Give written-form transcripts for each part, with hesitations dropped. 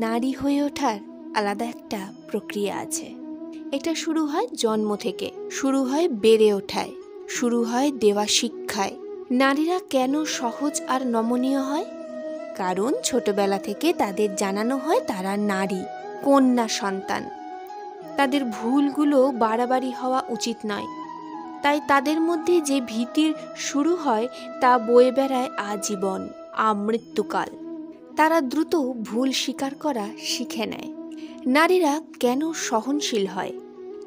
নারী হয়ে ওঠার আলাদা একটা প্রক্রিয়া আছে। এটা শুরু হয় জন্ম থেকে, শুরু হয় বেড়ে ওঠায়, শুরু হয় দেওয়া শিক্ষায়। নারীরা কেন সহজ আর নমনীয় হয়? কারণ ছোটবেলা থেকে তাদের জানানো হয় তারা নারী, কন্যা সন্তান। তাদের ভুলগুলো বাড়াবাড়ি হওয়া উচিত নয়। তাই তাদের মধ্যে যে ভীতির শুরু হয় তা বয়ে বেড়ায় আজীবন, আমৃত্যুকাল। তারা দ্রুত ভুল স্বীকার করা শিখে নেয়। নারীরা কেন সহনশীল হয়?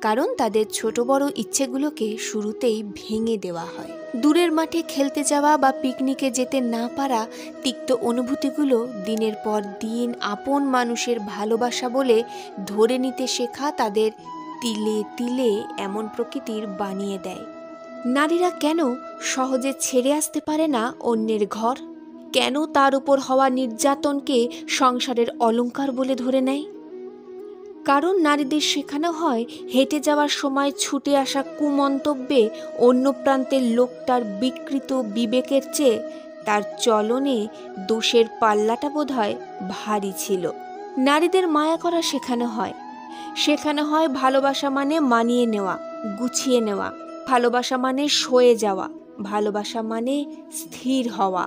কারণ তাদের ছোট বড় ইচ্ছেগুলোকে শুরুতেই ভেঙে দেওয়া হয়। দূরের মাঠে খেলতে যাওয়া বা পিকনিকে যেতে না পারা তিক্ত অনুভূতিগুলো দিনের পর দিন আপন মানুষের ভালোবাসা বলে ধরে নিতে শেখা তাদের তিলে তিলে এমন প্রকৃতির বানিয়ে দেয়। নারীরা কেন সহজে ছেড়ে আসতে পারে না অন্যের ঘর? কেন তার উপর হওয়া নির্যাতনকে সংসারের অলংকার বলে ধরে নেয়? কারণ নারীদের শেখানো হয় হেঁটে যাওয়ার সময় ছুটে আসা কুমন্তব্যে অন্য প্রান্তের লোকটার বিকৃত বিবেকের চেয়ে তার চলনে দোষের পাল্লাটা বোধহয় ভারী ছিল। নারীদের মায়া করা শেখানো হয় ভালোবাসা মানে মানিয়ে নেওয়া, গুছিয়ে নেওয়া, ভালোবাসা মানে সয়ে যাওয়া, ভালোবাসা মানে স্থির হওয়া।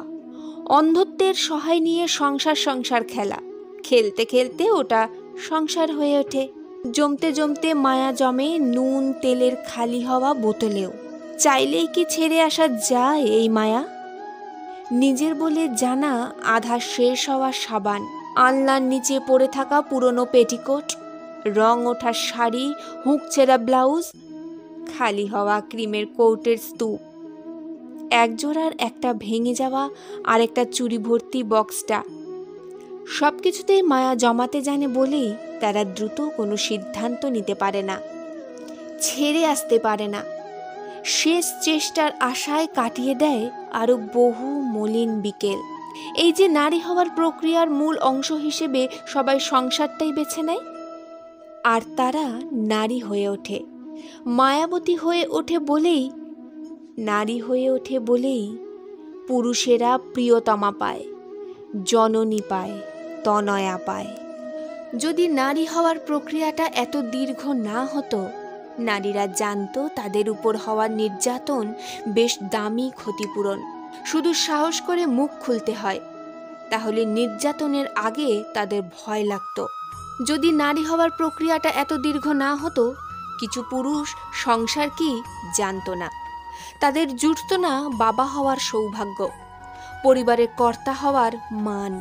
অন্ধত্বের সহায় নিয়ে সংসার খেলা, খেলতে খেলতে ওটা সংসার হয়ে ওঠে। জমতে জমতে মায়া জমে নুন তেলের খালি হওয়া বোতলেও। চাইলেই কি ছেড়ে আসা যায় এই মায়া? নিজের বলে জানা আধা শেষ হওয়া সাবান, আলনার নিচে পড়ে থাকা পুরনো পেটিকোট, রং ওঠা শাড়ি, হুঁক ছেঁড়া ব্লাউজ, খালি হওয়া ক্রিমের কৌটের স্তূপ, একজোড়ার একটা ভেঙে যাওয়া আর একটা চুরি ভর্তি বক্সটা। সব কিছুতেই মায়া জমাতে জানে বলেই তারা দ্রুত কোনো সিদ্ধান্ত নিতে পারে না, ছেড়ে আসতে পারে না। শেষ চেষ্টার আশায় কাটিয়ে দেয় আরও বহু মলিন বিকেল। এই যে নারী হওয়ার প্রক্রিয়ার মূল অংশ হিসেবে সবাই সংসারটাই বেছে নেয়, আর তারা নারী হয়ে ওঠে, মায়াবতী হয়ে ওঠে বলেই, নারী হয়ে ওঠে বলেই পুরুষেরা প্রিয়তমা পায়, জননী পায়, তনয়া পায়। যদি নারী হওয়ার প্রক্রিয়াটা এত দীর্ঘ না হতো, নারীরা জানতো তাদের উপর হওয়া নির্যাতন বেশ দামি ক্ষতিপূরণ। শুধু সাহস করে মুখ খুলতে হয়, তাহলে নির্যাতনের আগে তাদের ভয় লাগতো। যদি নারী হওয়ার প্রক্রিয়াটা এত দীর্ঘ না হতো, কিছু পুরুষ সংসার কি জানতো না। তাদের জুটতো না বাবা হওয়ার সৌভাগ্য, পরিবারের কর্তা হওয়ার মান।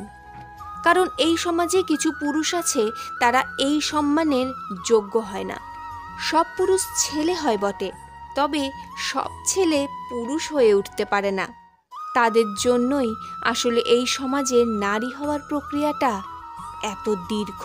কারণ এই সমাজে কিছু পুরুষ আছে তারা এই সম্মানের যোগ্য হয় না। সব পুরুষ ছেলে হয় বটে, তবে সব ছেলে পুরুষ হয়ে উঠতে পারে না। তাদের জন্যই আসলে এই সমাজে নারী হওয়ার প্রক্রিয়াটা এত দীর্ঘ।